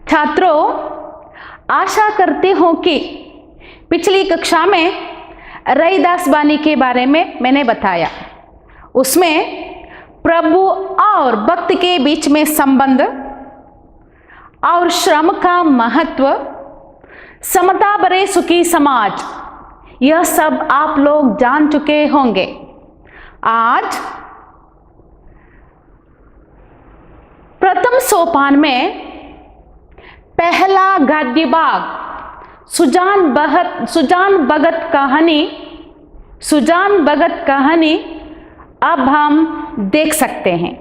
छात्रों, आशा करती हूँ कि पिछली कक्षा में रैदास बानी के बारे में मैंने बताया। उसमें प्रभु और भक्त के बीच में संबंध और श्रम का महत्व, समता भरे सुखी समाज, यह सब आप लोग जान चुके होंगे। आज प्रथम सोपान में पहला गद्य भाग सुजान भगत कहानी अब हम देख सकते हैं।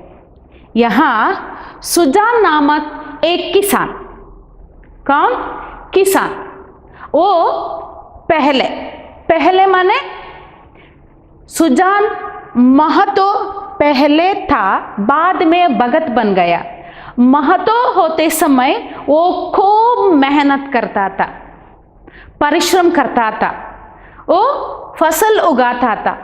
यहाँ सुजान नामक एक किसान, कौन किसान, वो पहले माने सुजान महतो पहले था, बाद में भगत बन गया। महतो होते समय वो खूब मेहनत करता था, परिश्रम करता था, वो फसल उगाता था।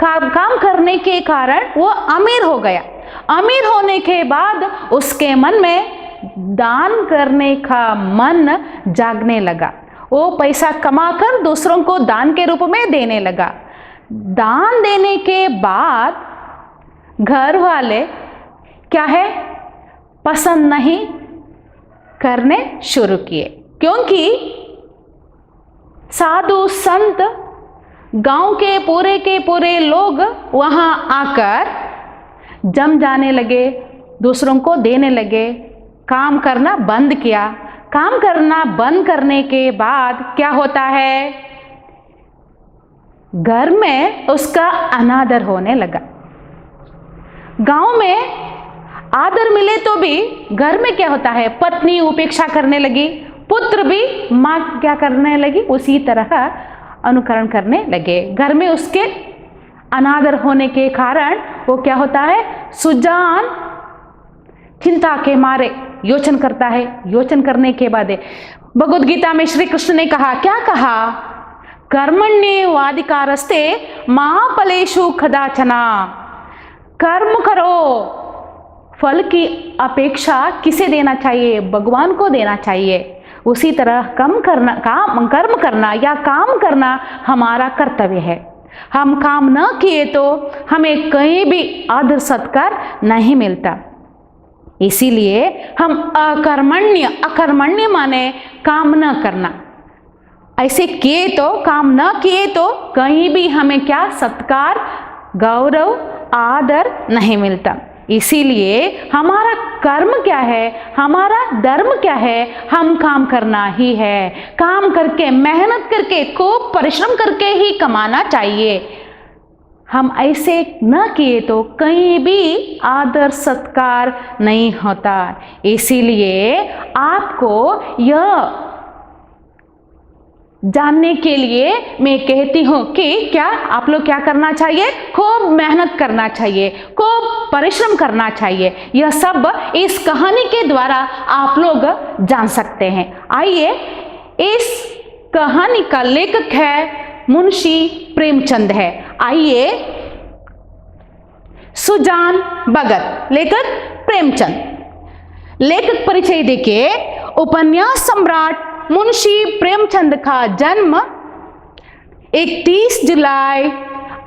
काम करने के कारण वो अमीर हो गया। अमीर होने के बाद उसके मन में दान करने का मन जागने लगा। वो पैसा कमाकर दूसरों को दान के रूप में देने लगा। दान देने के बाद घर वाले क्या है, पसंद नहीं करने शुरू किए, क्योंकि साधु संत गांव के पूरे लोग वहां आकर जम जाने लगे, दूसरों को देने लगे, काम करना बंद किया। काम करना बंद करने के बाद क्या होता है, घर में उसका अनादर होने लगा। गांव में आदर मिले तो भी घर में क्या होता है, पत्नी उपेक्षा करने लगी, पुत्र भी मां क्या करने लगी, उसी तरह अनुकरण करने लगे। घर में उसके अनादर होने के कारण वो क्या होता है, सुजान चिंता के मारे योचन करता है। योचन करने के बाद भगवद गीता में श्री कृष्ण ने कहा, क्या कहा, कर्मण्येवाधिकारस्ते मा फलेषु कदाचन। कर्म करो, फल की अपेक्षा किसे देना चाहिए, भगवान को देना चाहिए। उसी तरह कर्म करना या काम करना हमारा कर्तव्य है। हम काम न किए तो हमें कहीं भी आदर सत्कार नहीं मिलता। इसीलिए हम अकर्मण्य माने काम न करना, ऐसे किए तो, काम न किए तो कहीं भी हमें क्या सत्कार, गौरव, आदर नहीं मिलता। इसीलिए हमारा कर्म क्या है, हमारा धर्म क्या है, हम काम करना ही है। काम करके, मेहनत करके, खूब परिश्रम करके ही कमाना चाहिए। हम ऐसे न किए तो कहीं भी आदर सत्कार नहीं होता। इसीलिए आपको यह जानने के लिए मैं कहती हूँ कि क्या आप लोग क्या करना चाहिए, खूब मेहनत करना चाहिए, खूब परिश्रम करना चाहिए। यह सब इस कहानी के द्वारा आप लोग जान सकते हैं। आइए, इस कहानी का लेखक है मुंशी प्रेमचंद है। आइए, सुजान भगत, लेखक प्रेमचंद। लेखक परिचय देखिए। उपन्यास सम्राट मुंशी प्रेमचंद का जन्म 31 जुलाई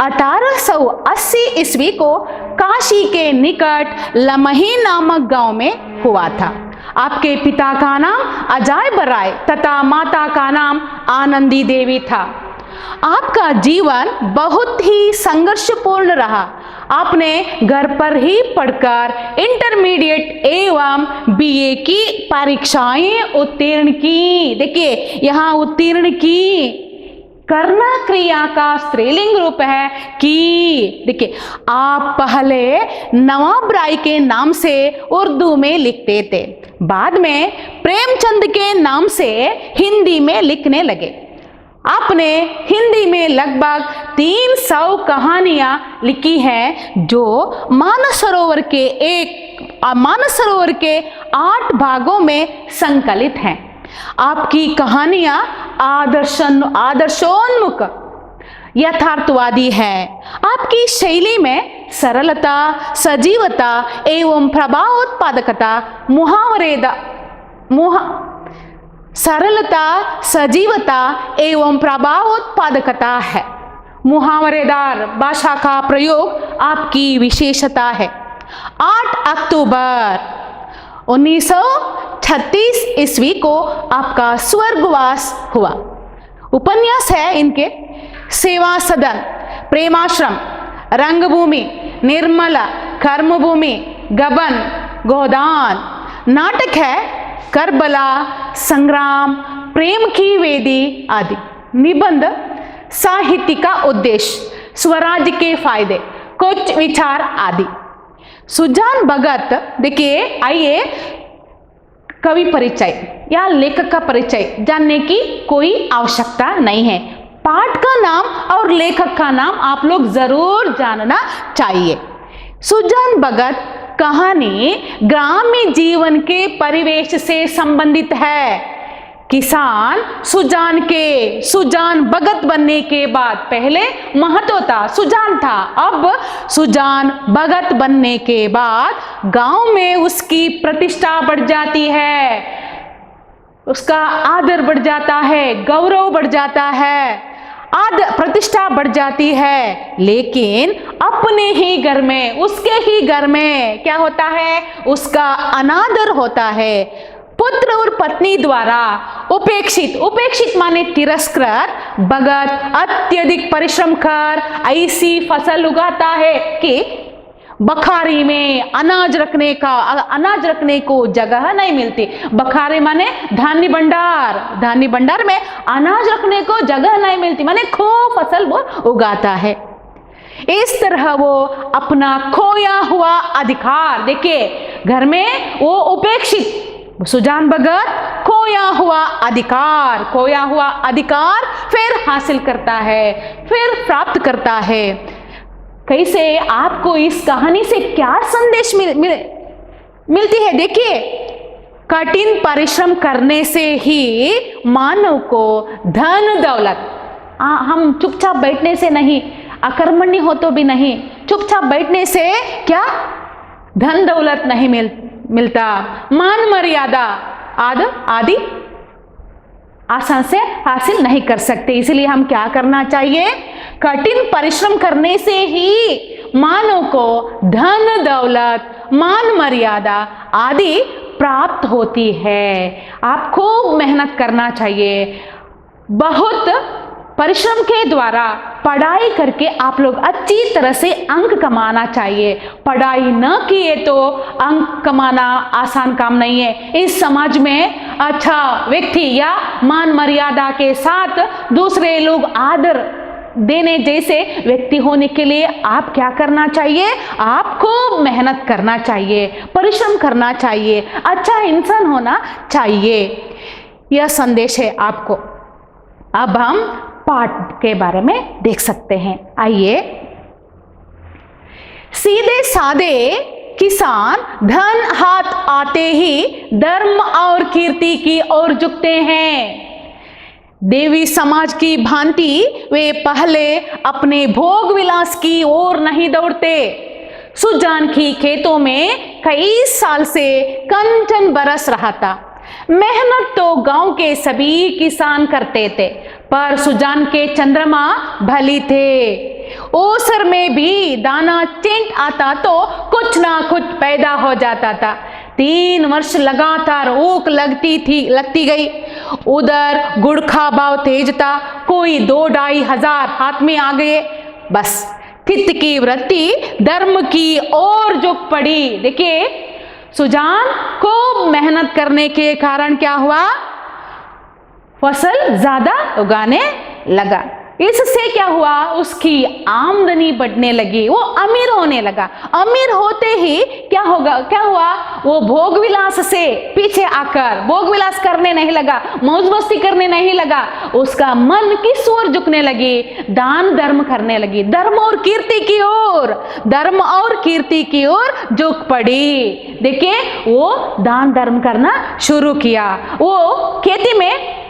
1880 ईस्वी को काशी के निकट लमही नामक गांव में हुआ था। आपके पिता का नाम अजायब राय तथा माता का नाम आनंदी देवी था। आपका जीवन बहुत ही संघर्षपूर्ण रहा। आपने घर पर ही पढ़कर इंटरमीडिएट एवं बीए की परीक्षाएं उत्तीर्ण की। देखिए, यहाँ उत्तीर्ण की करना क्रिया का स्त्रीलिंग रूप है कि। देखिए, आप पहले नवाब राय के नाम से उर्दू में लिखते थे, बाद में प्रेमचंद के नाम से हिंदी में लिखने लगे। आपने हिंदी में लगभग 300 कहानियां लिखी हैं, जो मानस सरोवर के 8 भागों में संकलित हैं। आपकी कहानियां आदर्शोन्मुख, यथार्थवादी है। आपकी शैली में सरलता, सजीवता एवं प्रभावोत्पादकता, सरलता, सजीवता एवं प्रभावोत्पादकता है। मुहावरेदार भाषा का प्रयोग आपकी विशेषता है। 8 अक्टूबर 1936 ईस्वी को आपका स्वर्गवास हुआ। उपन्यास है इनके सेवा सदन, प्रेमाश्रम, रंगभूमि, निर्मला, कर्मभूमि, गबन, गोदान। नाटक है करबला, संग्राम, प्रेम की वेदी आदि। निबंध साहित्य का उद्देश्य, स्वराज्य के फायदे, कुछ विचार आदि। सुजान भगत, देखिए आइए कवि परिचय या लेखक का परिचय जानने की कोई आवश्यकता नहीं है। पाठ का नाम और लेखक का नाम आप लोग जरूर जानना चाहिए। सुजान भगत कहानी ग्रामीण जीवन के परिवेश से संबंधित है। किसान सुजान भगत बनने के बाद पहले महतो था, सुजान था। अब सुजान भगत बनने के बाद गांव में उसकी प्रतिष्ठा बढ़ जाती है, उसका आदर बढ़ जाता है, गौरव बढ़ जाता है, प्रतिष्ठा बढ़ जाती है। लेकिन अपने ही घर में, उसके ही घर में क्या होता है, उसका अनादर होता है। पुत्र और पत्नी द्वारा उपेक्षित माने तिरस्कृत भगत अत्यधिक परिश्रम कर ऐसी फसल उगाता है कि बखारी में अनाज रखने को जगह नहीं मिलती। बखारी माने धान्य भंडार में अनाज रखने को जगह नहीं मिलती, माने खूब फसल वो उगाता है। इस तरह वो अपना खोया हुआ अधिकार, देखिए घर में वो उपेक्षित सुजान भगत खोया हुआ अधिकार फिर हासिल करता है, फिर प्राप्त करता है। कैसे आपको इस कहानी से क्या संदेश मिलती है? देखिए, कठिन परिश्रम करने से ही मानव को धन दौलत, हम चुपचाप बैठने से नहीं, अकर्मण्य हो तो भी नहीं, चुपचाप बैठने से क्या धन दौलत नहीं मिलता। मान मर्यादा आदि आसान से हासिल नहीं कर सकते। इसलिए हम क्या करना चाहिए? कठिन परिश्रम करने से ही मानव को धन दौलत, मान मर्यादा आदि प्राप्त होती है। आप खूब मेहनत करना चाहिए। बहुत परिश्रम के द्वारा पढ़ाई करके आप लोग अच्छी तरह से अंक कमाना चाहिए। पढ़ाई न किए तो अंक कमाना आसान काम नहीं है। इस समाज में अच्छा व्यक्ति या मान मर्यादा के साथ दूसरे लोग आदर देने जैसे व्यक्ति होने के लिए आप क्या करना चाहिए? आपको मेहनत करना चाहिए, परिश्रम करना चाहिए, अच्छा इंसान होना चाहिए। यह संदेश है आपको। अब हम पाठ के बारे में देख सकते हैं। आइए, सीधे साधे किसान धन हाथ आते ही धर्म और कीर्ति की ओर झुकते हैं। देवी समाज की भांति वे पहले अपने भोग विलास की ओर नहीं दौड़ते। सुजान की खेतों में कई साल से कंचन बरस रहा था। मेहनत तो गांव के सभी किसान करते थे, पर सुजान के चंद्रमा भली थे। ओसर में भी दाना चिंट आता तो कुछ ना कुछ पैदा हो जाता था। 3 वर्ष लगातार ऊख लगती गई। उधर गुड़ का भाव तेज था, कोई 2-2.5 हजार हाथ में आ गए। बस थित की वृत्ति धर्म की ओर झुक पड़ी। देखिए, सुजान को मेहनत करने के कारण क्या हुआ? फसल ज्यादा उगाने लगा। इससे क्या हुआ? उसकी आमदनी बढ़ने लगी, वो अमीर होने लगा। अमीर होते ही क्या हुआ? वो भोग विलास से पीछे आकर भोग विलास करने नहीं लगा, मौज मस्ती करने नहीं लगा। उसका मन किस ओर झुकने लगी? दान धर्म करने लगी, धर्म और कीर्ति की ओर झुक पड़ी। देखिए, वो दान धर्म करना शुरू किया। वो खेती में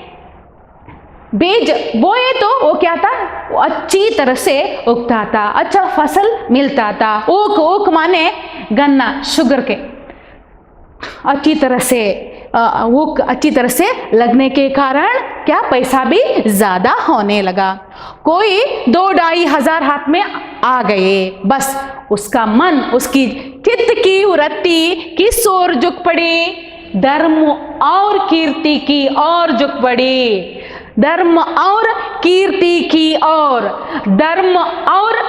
बीज बोए तो वो क्या था? वो अच्छी तरह से उगता था, अच्छा फसल मिलता था। ऊख माने गन्ना, शुगर के अच्छी तरह से वो अच्छी तरह से लगने के कारण क्या पैसा भी ज़्यादा होने लगा। कोई 2-2.5 हजार हाथ में आ गए, बस उसका मन, उसकी चित्त की वृत्ति किस ओर झुक पड़ी? धर्म और कीर्ति की ओर झुक पड़ी। धर्म और कीर्ति की ओर, धर्म और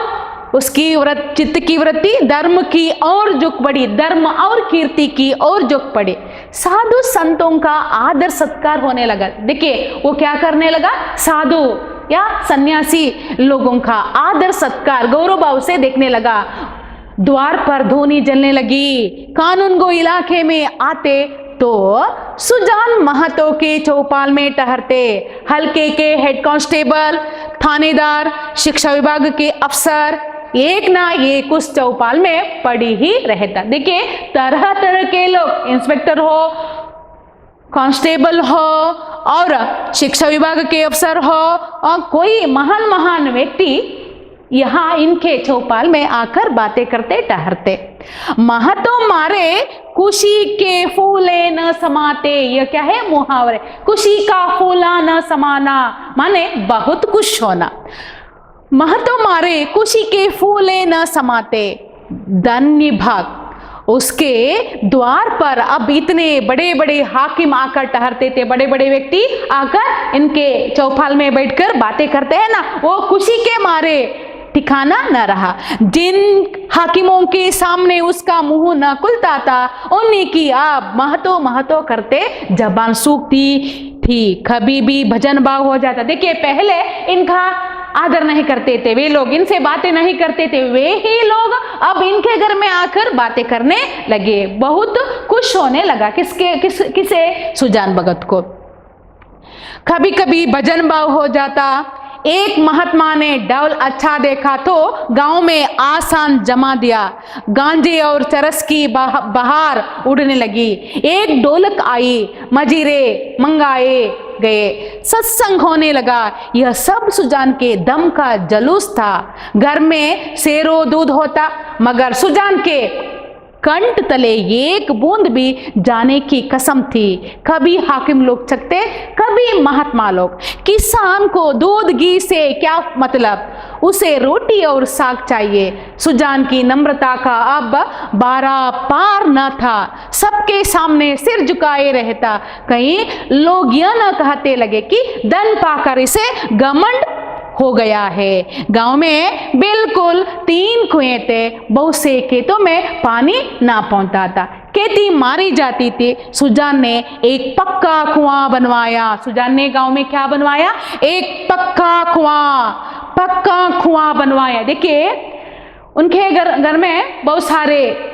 उसकी चित्त की वृत्ति धर्म की ओर झुक पड़ी, धर्म और कीर्ति की ओर झुक पड़ी। साधु संतों का आदर सत्कार होने लगा। देखिए वो क्या करने लगा? साधु या सन्यासी लोगों का आदर सत्कार गौरव भाव से देखने लगा। द्वार पर धूनी जलने लगी। कानून गो इलाके में आते तो सुजान महतो के चौपाल में ठहरते। हल्के के हेड कांस्टेबल, थानेदार, शिक्षा विभाग के अफसर एक ना एक उस चौपाल में पड़ी ही रहता। देखिए तरह तरह के लोग, इंस्पेक्टर हो, कांस्टेबल हो और शिक्षा विभाग के अफसर हो और कोई महान महान व्यक्ति यहाँ इनके चौपाल में आकर बातें करते ठहरते। महतो मारे खुशी के फूले न समाते। यह क्या है? मुहावरे। खुशी का फूला न समाना माने बहुत खुश होना। महतो मारे खुशी के फूले न समाते। धन्य भाग उसके द्वार पर अब इतने बड़े बड़े हाकिम आकर ठहरते थे। बड़े बड़े व्यक्ति आकर इनके चौपाल में बैठकर बातें करते हैं ना, वो खुशी के मारे ठिकाना न रहा। जिन हाकिमों के सामने उसका मुंह न खुलता था, उन्हीं की आप महतो महतो करते जबान सूखती थी। कभी भी भजन भाव हो जाता। देखिए पहले इनका आदर नहीं करते थे वे लोग, इनसे बातें नहीं करते थे, वे ही लोग अब इनके घर में आकर बातें करने लगे। बहुत खुश होने लगा। किसे? सुजान भगत को। कभी कभी भजन भाव हो जाता। एक महात्मा ने डौल अच्छा देखा तो गांव में आसान जमा दिया। गांजे और चरस की बहार उड़ने लगी। एक ढोलक आई, मजीरे मंगाए गए, सत्संग होने लगा। यह सब सुजान के दम का जलूस था। घर में सेरो दूध होता, मगर सुजान के कंठ तले एक बूंद भी जाने की कसम थी। कभी हाकिम लोग चखते, कभी महात्मा लोग। किसान को दूध घी से क्या मतलब, उसे रोटी और साग चाहिए। सुजान की नम्रता का अब 12 पार न था। सबके सामने सिर झुकाए रहता। कहीं लोग यह न कहते लगे कि धन पाकर इसे घमंड हो गया है। गांव में बिल्कुल 3 कुएं थे। बहुत से खेतों में पानी ना पहुंचता था। खेती मारी जाती थी। सुजान ने एक पक्का कुआं बनवाया। सुजान ने गांव में क्या बनवाया? एक पक्का कुआं बनवाया। देखिए उनके घर में बहुत सारे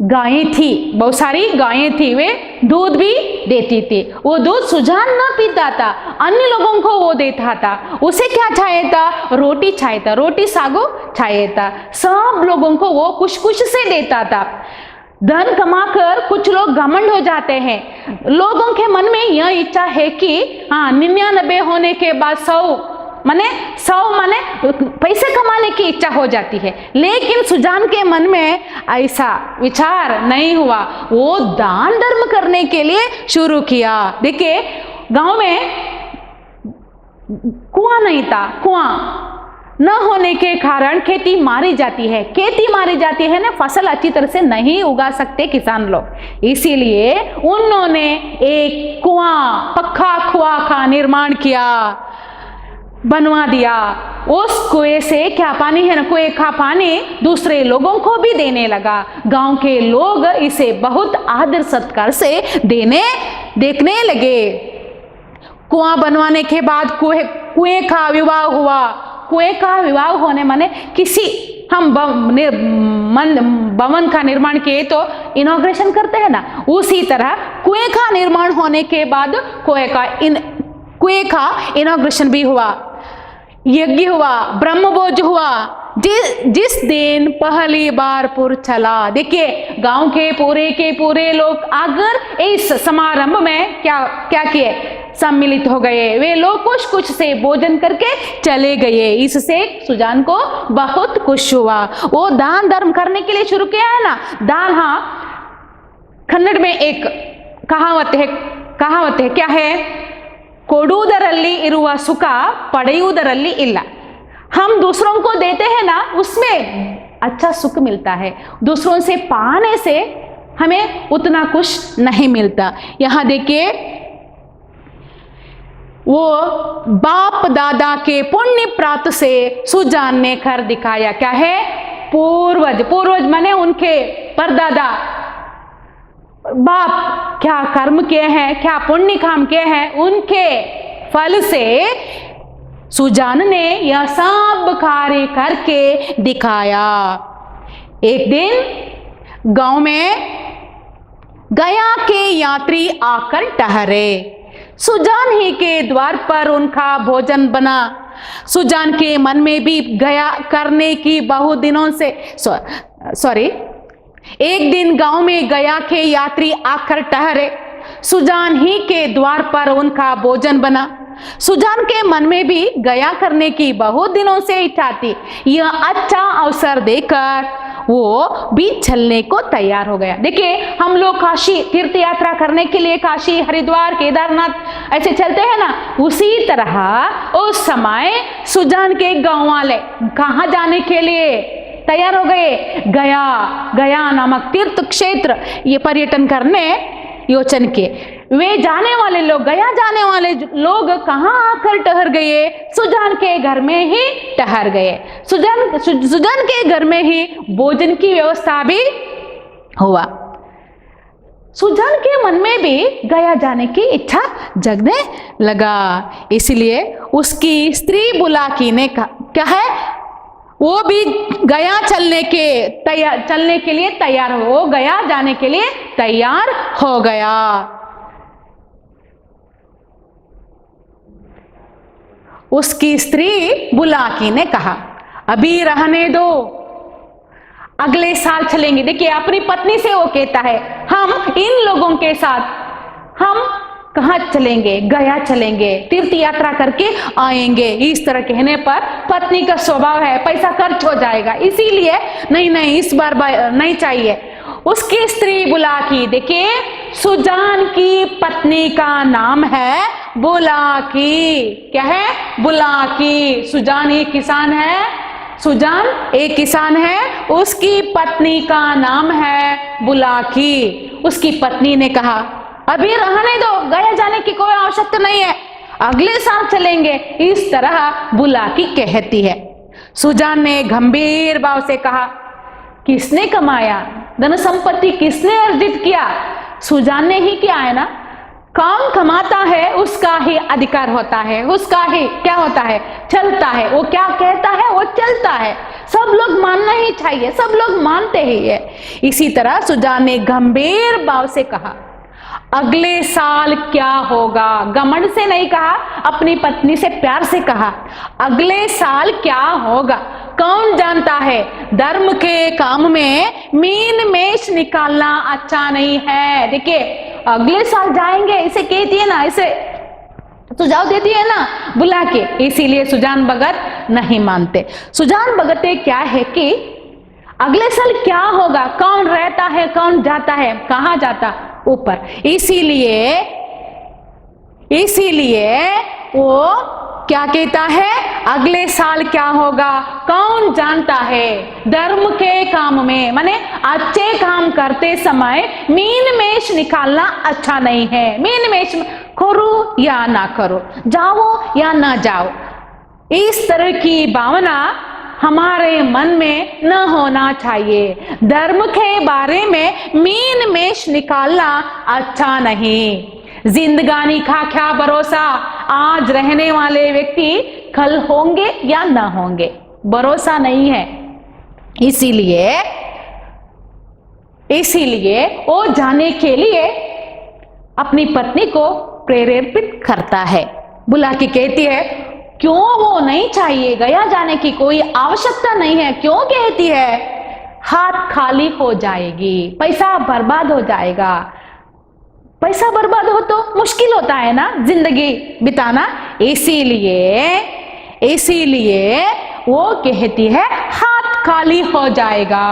गायें थी, बहुत सारी गायें थी। वे दूध भी देती थी। वो दूध सुजान ना पीता था, अन्य लोगों को वो देता था। उसे क्या चाहिए था? रोटी चाहिए था, रोटी सागो चाहिए था। सब लोगों को वो कुछ से देता था। धन कमाकर कुछ लोग घमंड हो जाते हैं। लोगों के मन में यह इच्छा है कि हाँ 99 होने के बाद 100 माने पैसे कमाने की इच्छा हो जाती है। लेकिन सुजान के मन में ऐसा विचार नहीं हुआ। वो दान धर्म करने के लिए शुरू किया। देखिए गांव में कुआं नहीं था। कुआं न होने के कारण खेती मारी जाती है। खेती मारी जाती है ना, फसल अच्छी तरह से नहीं उगा सकते किसान लोग। इसीलिए उन्होंने एक कुआं, पक्का कुआं का निर्माण किया, बनवा दिया। उस कुएं से क्या पानी है ना, कुएं का पानी दूसरे लोगों को भी देने लगा। गांव के लोग इसे बहुत आदर सत्कार से देखने लगे। कुआं बनवाने के बाद कुएं का विवाह हुआ। कुएं का विवाह होने माने किसी हम भवन का निर्माण किए तो इनॉग्रेशन करते हैं ना, उसी तरह कुएं का निर्माण होने के बाद कुएं का इनॉग्रेशन भी हुआ। यज्ञ हुआ, ब्रह्मभोज हुआ। जिस दिन पहली बार पुर चला। देखिए गांव के पूरे लोग अगर इस समारंभ में क्या किए, सम्मिलित हो गए। वे लोग कुछ से भोजन करके चले गए। इससे सुजान को बहुत खुश हुआ। वो दान धर्म करने के लिए शुरू किया है ना दान। हाँ, कन्नड़ में एक कहावत है क्या है? ಕೊಡುವುದರಲ್ಲಿ ಇರುವ ಸುಖ ಪಡೆಯುವುದರಲ್ಲಿ ಇಲ್ಲ. हम दूसरों को देते हैं ना, उसमें अच्छा सुख मिलता है, दूसरों से पाने से हमें उतना कुछ नहीं मिलता. यहां देखिए, वो बाप दादा के पुण्य प्राप्त से सुजान ने कर दिखाया. क्या है? पूर्वज माने उनके परदादा बाप क्या कर्म किए हैं, क्या पुण्य काम किए हैं, उनके फल से सुजान ने यह सब कार्य करके दिखाया. एक दिन गांव में गया के यात्री आकर ठहरे. सुजान ही के द्वार पर उनका भोजन बना. सुजान के मन में भी गया करने की बहुत दिनों से एक दिन गांव में गया के यात्री आकर ठहरे. सुजान ही के द्वार पर उनका भोजन बना. सुजान के मन में भी गया करने की बहुत दिनों से इच्छा थी. यह अच्छा अवसर देकर वो भी चलने को तैयार हो गया. देखिए, हम लोग काशी तीर्थ यात्रा करने के लिए काशी, हरिद्वार, केदारनाथ ऐसे चलते हैं ना, उसी तरह उस समय सुजान के गांव वाले कहां जाने के लिए तैयार हो गए? गया नामक तीर्थ क्षेत्र ये पर्यटन करने योचन के. वे जाने वाले लोग, गया जाने वाले लोग कहां आकर ठहर गए? सुजान के घर में ही ठहर गए. सुजान के घर में ही भोजन की व्यवस्था भी हुआ. सुजान के मन में भी गया जाने की इच्छा जगने लगा. इसलिए उसकी स्त्री बुलाकी ने कहा, क्या है, वो भी गया चलने के लिए तैयार हो गया, जाने के लिए तैयार हो गया. उसकी स्त्री बुलाकी ने कहा, अभी रहने दो, अगले साल चलेंगे. देखिए, अपनी पत्नी से वो कहता है, हम इन लोगों के साथ हम कहां चलेंगे? गया चलेंगे, तीर्थ यात्रा करके आएंगे. इस तरह कहने पर पत्नी का स्वभाव है पैसा खर्च हो जाएगा, इसीलिए नहीं इस बार नहीं चाहिए. उसकी स्त्री बुलाकी, देखिए, सुजान की पत्नी का नाम है बुलाकी. क्या है? बुलाकी. सुजान एक किसान है, सुजान एक किसान है, उसकी पत्नी का नाम है बुलाकी. उसकी पत्नी ने कहा, अभी रहने दो, गया जाने की कोई आवश्यकता नहीं है, अगले साल चलेंगे. इस तरह बुलाकी कहती है. सुजान ने गंभीर भाव से कहा, किसने कमाया? धन संपत्ति किसने अर्जित किया? सुजान ने ही किया है ना. कौन कमाता है उसका ही अधिकार होता है, उसका ही क्या होता है? चलता है. वो क्या कहता है वो चलता है. सब लोग मानना ही चाहिए, सब लोग मानते ही है. इसी तरह सुजान ने गंभीर भाव से कहा, अगले साल क्या होगा? घमंड से नहीं कहा, अपनी पत्नी से प्यार से कहा, अगले साल क्या होगा? कौन जानता है, धर्म के काम में मीन मेष निकालना अच्छा नहीं है. देखिए, अगले साल जाएंगे इसे कहती है ना, इसे सुझाव देती है ना बुला के. इसीलिए सुजान भगत नहीं मानते. सुजान भगत क्या है कि अगले साल क्या होगा, कौन रहता है, कौन जाता है, कहां जाता, ऊपर. इसीलिए वो क्या कहता है, अगले साल क्या होगा कौन जानता है. धर्म के काम में माने अच्छे काम करते समय मीन मेष निकालना अच्छा नहीं है. मीन मेष करो या ना करो, जाओ या ना जाओ, इस तरह की भावना हमारे मन में न होना चाहिए. धर्म के बारे में मीन मेष निकालना अच्छा नहीं. जिंदगानी का क्या भरोसा, आज रहने वाले व्यक्ति कल होंगे या न होंगे, भरोसा नहीं है. इसीलिए वो जाने के लिए अपनी पत्नी को प्रेरित करता है. बुला के कहती है, क्यों वो नहीं चाहिए, गया जाने की कोई आवश्यकता नहीं है. क्यों कहती है? हाथ खाली हो जाएगी, पैसा बर्बाद हो जाएगा. पैसा बर्बाद हो तो मुश्किल होता है ना जिंदगी बिताना. इसीलिए वो कहती है हाथ खाली हो जाएगा.